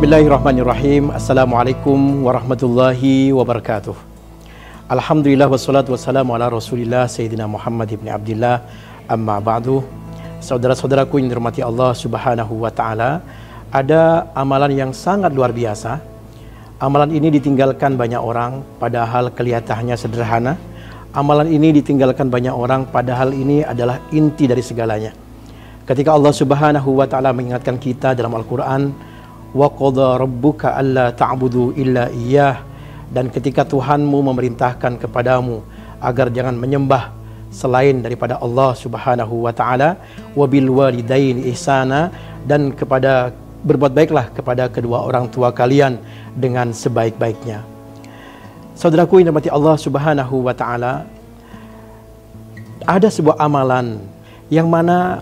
Bismillahirrahmanirrahim. Assalamualaikum warahmatullahi wabarakatuh. Alhamdulillah wassalatu wassalamu ala Rasulillah Sayyidina Muhammad ibn Abdillah. Amma ba'du. Saudara-saudaraku yang dirahmati Allah Subhanahu wa taala, ada amalan yang sangat luar biasa. Amalan ini ditinggalkan banyak orang padahal kelihatannya sederhana. Amalan ini ditinggalkan banyak orang padahal ini adalah inti dari segalanya. Ketika Allah Subhanahu wa taala mengingatkan kita dalam Al-Qur'an, wa qadha rabbuka alla ta'budu illa iyyah, dan ketika Tuhanmu memerintahkan kepadamu agar jangan menyembah selain daripada Allah Subhanahu wa taala, wa bil walidaini ihsana, dan kepada berbuat baiklah kepada kedua orang tua kalian dengan sebaik-baiknya. Saudaraku yang dirahmati Allah Subhanahu wa taala, ada sebuah amalan yang mana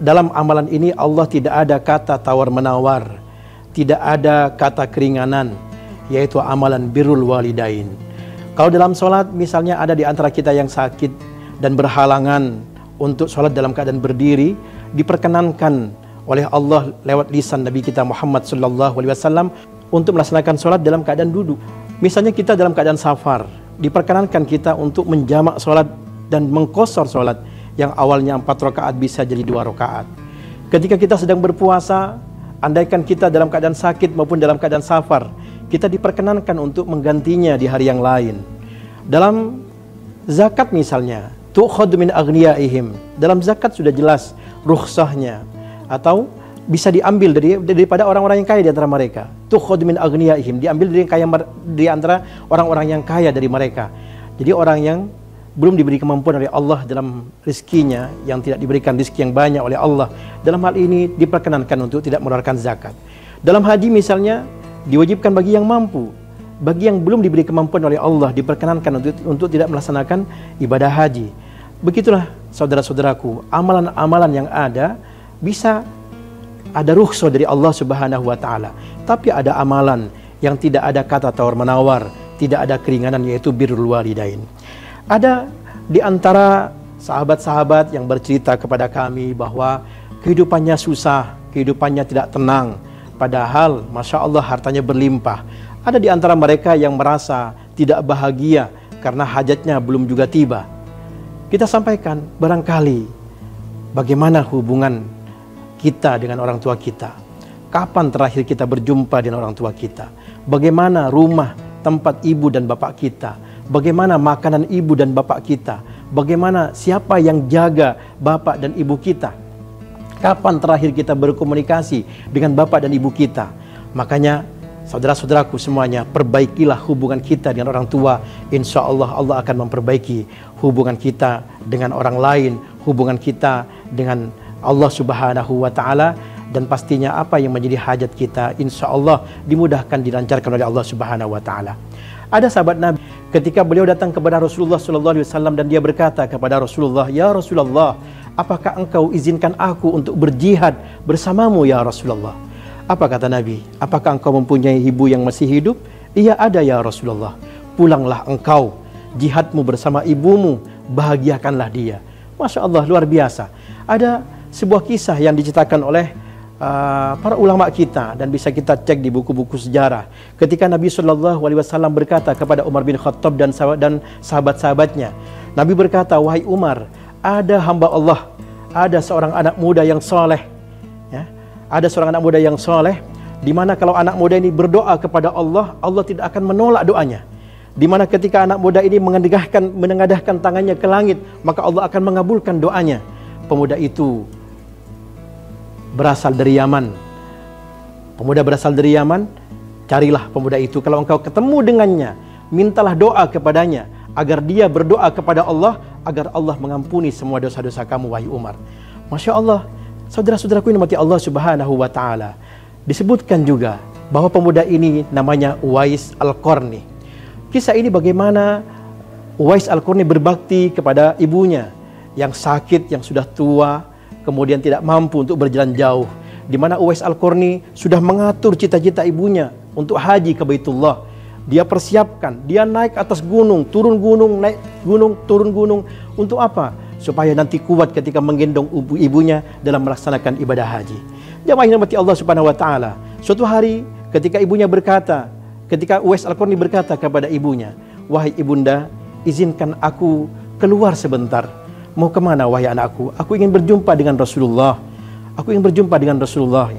dalam amalan ini Allah tidak ada kata tawar-menawar, tidak ada kata keringanan, yaitu amalan birrul walidain. Kalau dalam sholat misalnya ada di antara kita yang sakit dan berhalangan untuk sholat dalam keadaan berdiri, diperkenankan oleh Allah lewat lisan Nabi kita Muhammad SAW untuk melaksanakan sholat dalam keadaan duduk. Misalnya kita dalam keadaan safar, diperkenankan kita untuk menjamak sholat dan mengqashar sholat yang awalnya 4 rakaat bisa jadi 2 rakaat. Ketika kita sedang berpuasa, andaikan kita dalam keadaan sakit maupun dalam keadaan safar, kita diperkenankan untuk menggantinya di hari yang lain. Dalam zakat misalnya, tu'khadhu min aghniyaihim, dalam zakat sudah jelas rukhsahnya, atau bisa diambil daripada orang-orang yang kaya di antara mereka. Tu'khadhu min aghniyaihim, diambil dari antara orang-orang yang kaya dari mereka. Jadi orang yang belum diberi kemampuan oleh Allah dalam rezekinya, yang tidak diberikan rezeki yang banyak oleh Allah, dalam hal ini diperkenankan untuk tidak mengeluarkan zakat. Dalam haji misalnya, diwajibkan bagi yang mampu. Bagi yang belum diberi kemampuan oleh Allah, diperkenankan untuk tidak melaksanakan ibadah haji. Begitulah saudara-saudaraku, amalan-amalan yang ada bisa ada rukhsah dari Allah Subhanahu wa taala, tapi ada amalan yang tidak ada kata tawar-menawar, tidak ada keringanan, yaitu birrul walidain. Ada di antara sahabat-sahabat yang bercerita kepada kami bahwa kehidupannya susah, kehidupannya tidak tenang, padahal Masya Allah hartanya berlimpah. Ada di antara mereka yang merasa tidak bahagia karena hajatnya belum juga tiba. Kita sampaikan, barangkali bagaimana hubungan kita dengan orang tua kita? Kapan terakhir kita berjumpa dengan orang tua kita? Bagaimana rumah tempat ibu dan bapak kita? Bagaimana makanan ibu dan bapak kita? Bagaimana siapa yang jaga bapak dan ibu kita? Kapan terakhir kita berkomunikasi dengan bapak dan ibu kita? Makanya saudara-saudaraku semuanya, perbaikilah hubungan kita dengan orang tua. Insya Allah Allah akan memperbaiki hubungan kita dengan orang lain, hubungan kita dengan Allah Subhanahu wa taala, dan pastinya apa yang menjadi hajat kita insya Allah dimudahkan, dilancarkan oleh Allah Subhanahu wa taala. Ada sahabat Nabi, ketika beliau datang kepada Rasulullah SAW dan dia berkata kepada Rasulullah, "Ya Rasulullah, apakah engkau izinkan aku untuk berjihad bersamamu ya Rasulullah?" Apa kata Nabi? "Apakah engkau mempunyai ibu yang masih hidup?" "Iya ada ya Rasulullah." "Pulanglah engkau, jihadmu bersama ibumu, bahagiakanlah dia." Masya Allah, luar biasa. Ada sebuah kisah yang diceritakan oleh para ulama kita dan bisa kita cek di buku-buku sejarah. Ketika Nabi SAW berkata kepada Umar bin Khattab dan sahabat-sahabatnya, Nabi berkata, "Wahai Umar, ada hamba Allah, ada seorang anak muda yang soleh, ya, ada seorang anak muda yang soleh, di mana kalau anak muda ini berdoa kepada Allah, Allah tidak akan menolak doanya. Di mana ketika anak muda ini menengadahkan tangannya ke langit, maka Allah akan mengabulkan doanya." Pemuda itu berasal dari Yaman. Pemuda berasal dari Yaman, carilah pemuda itu. Kalau engkau ketemu dengannya, mintalah doa kepadanya agar dia berdoa kepada Allah agar Allah mengampuni semua dosa-dosa kamu, wahai Umar. Masya Allah, saudara-saudaraku yang dimati Allah Subhanahu wa taala, disebutkan juga bahwa pemuda ini namanya Uwais Al-Qarni. Kisah ini bagaimana Uwais Al-Qarni berbakti kepada ibunya yang sakit, yang sudah tua, kemudian tidak mampu untuk berjalan jauh, di mana Uwais Al-Qarni sudah mengatur cita-cita ibunya untuk haji ke Baitullah. Dia persiapkan, dia naik atas gunung, turun gunung, naik gunung, turun gunung. Untuk apa? Supaya nanti kuat ketika menggendong ibunya dalam melaksanakan ibadah haji. Jamaah yang dirahmati Allah Subhanahu wa taala, suatu hari ketika ibunya berkata, ketika Uwais Al-Qarni berkata kepada ibunya, "Wahai ibunda, izinkan aku keluar sebentar." "Mau kemana wahai anakku?" "Aku ingin berjumpa dengan Rasulullah. Aku ingin berjumpa dengan Rasulullah.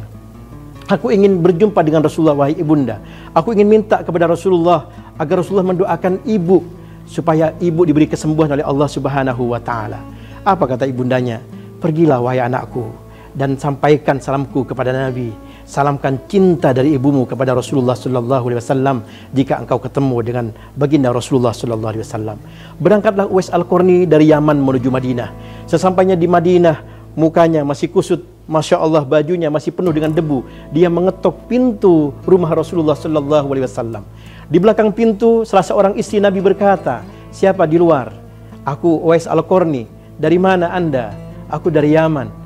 Aku ingin berjumpa dengan Rasulullah wahai ibunda. Aku ingin minta kepada Rasulullah agar Rasulullah mendoakan ibu supaya ibu diberi kesembuhan oleh Allah Subhanahu wa taala." Apa kata ibundanya? "Pergilah wahai anakku dan sampaikan salamku kepada Nabi. Salamkan cinta dari ibumu kepada Rasulullah sallallahu alaihi wasallam jika engkau ketemu dengan baginda Rasulullah sallallahu alaihi wasallam." Berangkatlah Uwais Al-Qarni dari Yaman menuju Madinah. Sesampainya di Madinah, mukanya masih kusut, Masya Allah, bajunya masih penuh dengan debu. Dia mengetok pintu rumah Rasulullah sallallahu alaihi wasallam. Di belakang pintu salah seorang istri Nabi berkata, "Siapa di luar?" "Aku Uwais Al-Qarni." "Dari mana Anda?" "Aku dari Yaman."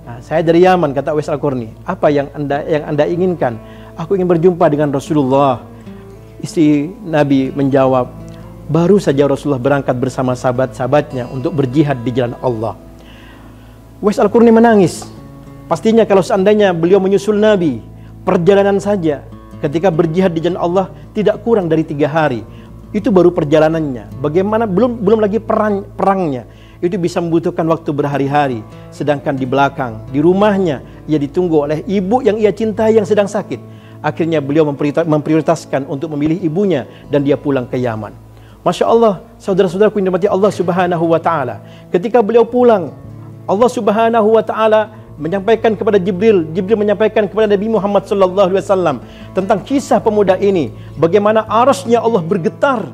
"Nah, saya dari Yaman," kata Uwais Al-Qarni. "Apa yang anda inginkan?" "Aku ingin berjumpa dengan Rasulullah." Istri Nabi menjawab, "Baru saja Rasulullah berangkat bersama sahabat-sahabatnya untuk berjihad di jalan Allah." Uwais Al-Qarni menangis. Pastinya kalau seandainya beliau menyusul Nabi, perjalanan saja ketika berjihad di jalan Allah tidak kurang dari 3 hari. Itu baru perjalanannya. Bagaimana belum lagi perangnya. Itu bisa membutuhkan waktu berhari-hari. Sedangkan di belakang, di rumahnya, ia ditunggu oleh ibu yang ia cintai yang sedang sakit. Akhirnya beliau memprioritaskan untuk memilih ibunya dan dia pulang ke Yaman. Masya Allah, saudara-saudaraku yang dirahmati Allah Subhanahu wa taala. Ketika beliau pulang, Allah Subhanahu wa taala menyampaikan kepada Jibril menyampaikan kepada Nabi Muhammad sallallahu alaihi wasallam tentang kisah pemuda ini, bagaimana arasnya Allah bergetar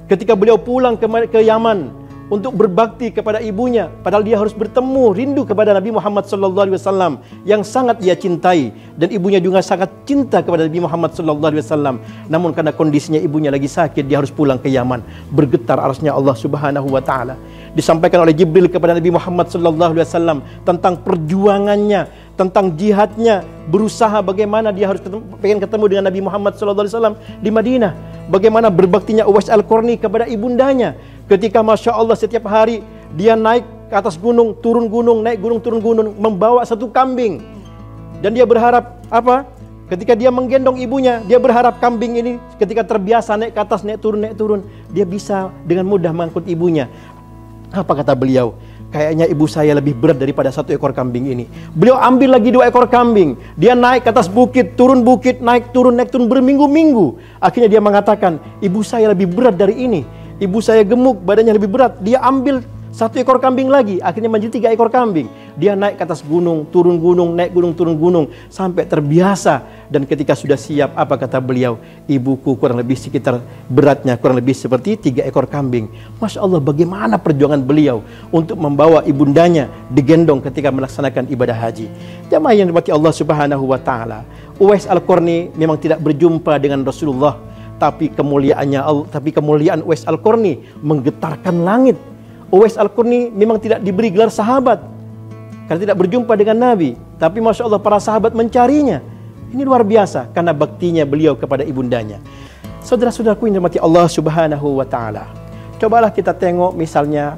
ketika beliau pulang ke Yaman untuk berbakti kepada ibunya, padahal dia harus bertemu rindu kepada Nabi Muhammad sallallahu alaihi wasallam yang sangat ia cintai, dan ibunya juga sangat cinta kepada Nabi Muhammad sallallahu alaihi wasallam. Namun karena kondisinya ibunya lagi sakit, dia harus pulang ke Yaman. Bergetar arasnya Allah Subhanahu wa taala. Disampaikan oleh Jibril kepada Nabi Muhammad sallallahu alaihi wasallam tentang perjuangannya, tentang jihadnya, berusaha bagaimana dia harus pengen ketemu dengan Nabi Muhammad sallallahu alaihi wasallam di Madinah. Bagaimana berbaktinya Uwais Al-Qarni kepada ibundanya. Ketika Masya Allah setiap hari dia naik ke atas gunung, turun gunung, naik gunung, turun gunung, membawa 1 kambing. Dan dia berharap apa? Ketika dia menggendong ibunya, dia berharap kambing ini ketika terbiasa naik ke atas, naik turun, dia bisa dengan mudah mengangkut ibunya. Apa kata beliau? "Kayaknya ibu saya lebih berat daripada 1 ekor kambing ini." Beliau ambil lagi 2 ekor kambing. Dia naik ke atas bukit, naik turun berminggu-minggu. Akhirnya dia mengatakan, "Ibu saya lebih berat dari ini. Ibu saya gemuk, badannya lebih berat." Dia ambil 1 ekor kambing lagi, akhirnya menjadi 3 ekor kambing. Dia naik ke atas gunung, turun gunung, naik gunung, turun gunung, sampai terbiasa. Dan ketika sudah siap, apa kata beliau? "Ibuku kurang lebih sekitar beratnya, kurang lebih seperti 3 ekor kambing." Masya Allah, bagaimana perjuangan beliau untuk membawa ibundanya digendong ketika melaksanakan ibadah haji. Jamaah yang dirahmati Allah Subhanahu wa taala, Uwais Al-Qarni memang tidak berjumpa dengan Rasulullah, tapi kemuliaan Uwais Al-Qarni menggetarkan langit. Uwais Al-Qarni memang tidak diberi gelar sahabat karena tidak berjumpa dengan Nabi, tapi Masya Allah para sahabat mencarinya. Ini luar biasa karena baktinya beliau kepada ibundanya. Saudara-saudaraku yang dirahmati Allah Subhanahu wa taala, cobalah kita tengok misalnya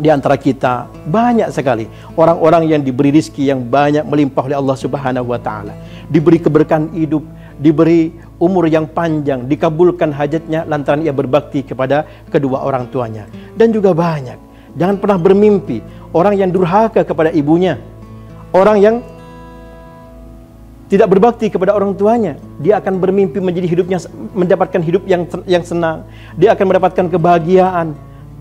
di antara kita banyak sekali orang-orang yang diberi rezeki yang banyak melimpah oleh Allah Subhanahu wa taala, diberi keberkahan hidup, diberi umur yang panjang, dikabulkan hajatnya lantaran ia berbakti kepada kedua orang tuanya. Dan juga banyak, jangan pernah bermimpi orang yang durhaka kepada ibunya, orang yang tidak berbakti kepada orang tuanya, dia akan bermimpi menjadi hidupnya mendapatkan hidup yang senang, dia akan mendapatkan kebahagiaan.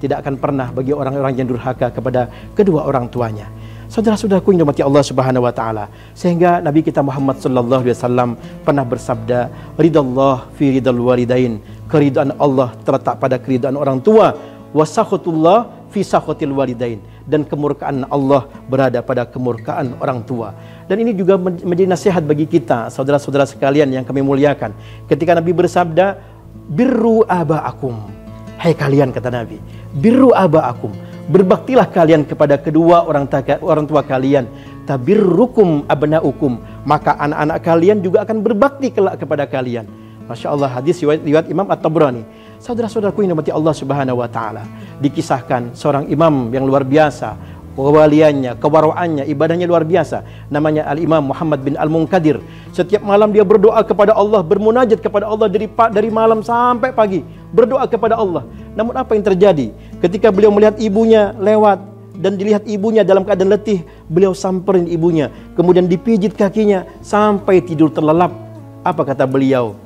Tidak akan pernah bagi orang-orang yang durhaka kepada kedua orang tuanya. Saudara-saudaraku yang dirahmati Allah Subhanahu wa taala, sehingga Nabi kita Muhammad sallallahu alaihi wasallam pernah bersabda, "Ridallah fi ridal walidain." Keridhaan Allah terletak pada keridhaan orang tua, wa sakhutullah fi sakhutil walidain, dan kemurkaan Allah berada pada kemurkaan orang tua. Dan ini juga menjadi nasihat bagi kita, saudara-saudara sekalian yang kami muliakan. Ketika Nabi bersabda, "Birru aba'akum." Hai kalian, kata Nabi, "Birru aba'akum." Berbaktilah kalian kepada kedua orang tua kalian. Tabirrukum abnaukum, maka anak-anak kalian juga akan berbakti kelak kepada kalian. Masya Allah, hadis riwayat Imam At-Tabrani. Saudara-saudaraku yang dirahmati Allah Subhanahu wa taala, dikisahkan seorang imam yang luar biasa, kewaliannya, kewaraannya, ibadahnya luar biasa. Namanya Al-Imam Muhammad bin Al-Munkadir. Setiap malam dia berdoa kepada Allah, bermunajat kepada Allah dari malam sampai pagi, berdoa kepada Allah. Namun apa yang terjadi? Ketika beliau melihat ibunya lewat dan dilihat ibunya dalam keadaan letih, beliau samperin ibunya, kemudian dipijit kakinya sampai tidur terlelap. Apa kata beliau?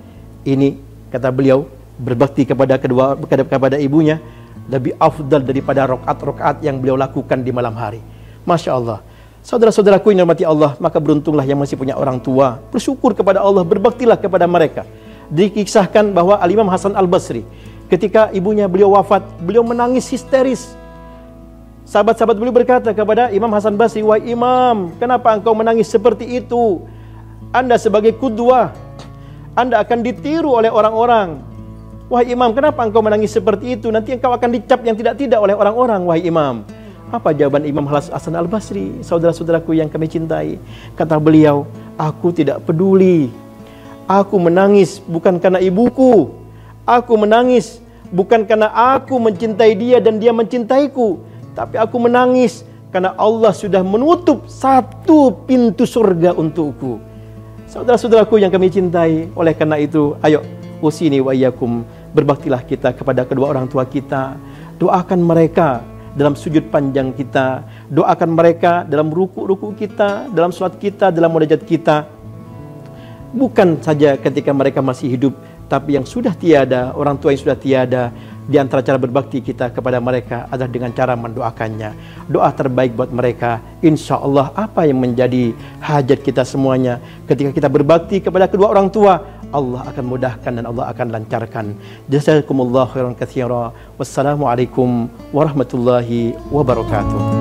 Ini kata beliau, berbakti kepada ibunya lebih afdal daripada rakaat-rakaat yang beliau lakukan di malam hari. Masya Allah. Saudara-saudaraku yang dirahmati Allah, maka beruntunglah yang masih punya orang tua. Bersyukur kepada Allah, berbaktilah kepada mereka. Dikisahkan bahwa Al-Imam Hasan Al-Basri, ketika ibunya beliau wafat, beliau menangis histeris. Sahabat-sahabat beliau berkata kepada Imam Hasan Basri, "Wahai Imam, kenapa engkau menangis seperti itu? Anda sebagai qudwah, Anda akan ditiru oleh orang-orang. Wahai Imam, kenapa engkau menangis seperti itu? Nanti engkau akan dicap yang tidak-tidak oleh orang-orang, wahai Imam." Apa jawaban Imam Hasan Al-Basri? Saudara-saudaraku yang kami cintai, kata beliau, "Aku tidak peduli. Aku menangis bukan karena ibuku. Aku menangis bukan karena aku mencintai dia dan dia mencintaiku. Tapi aku menangis karena Allah sudah menutup satu pintu surga untukku." Saudara-saudaraku yang kami cintai, oleh karena itu, ayo usini wa iyyakum, berbaktilah kita kepada kedua orang tua kita. Doakan mereka dalam sujud panjang kita, doakan mereka dalam ruku-ruku kita, dalam salat kita, dalam munajat kita. Bukan saja ketika mereka masih hidup, tapi yang sudah tiada, orang tua yang sudah tiada. Di antara cara berbakti kita kepada mereka adalah dengan cara mendoakannya. Doa terbaik buat mereka, insya Allah apa yang menjadi hajat kita semuanya, ketika kita berbakti kepada kedua orang tua, Allah akan mudahkan dan Allah akan lancarkan. Jazakumullah khairan katsira. Wassalamualaikum warahmatullahi wabarakatuh.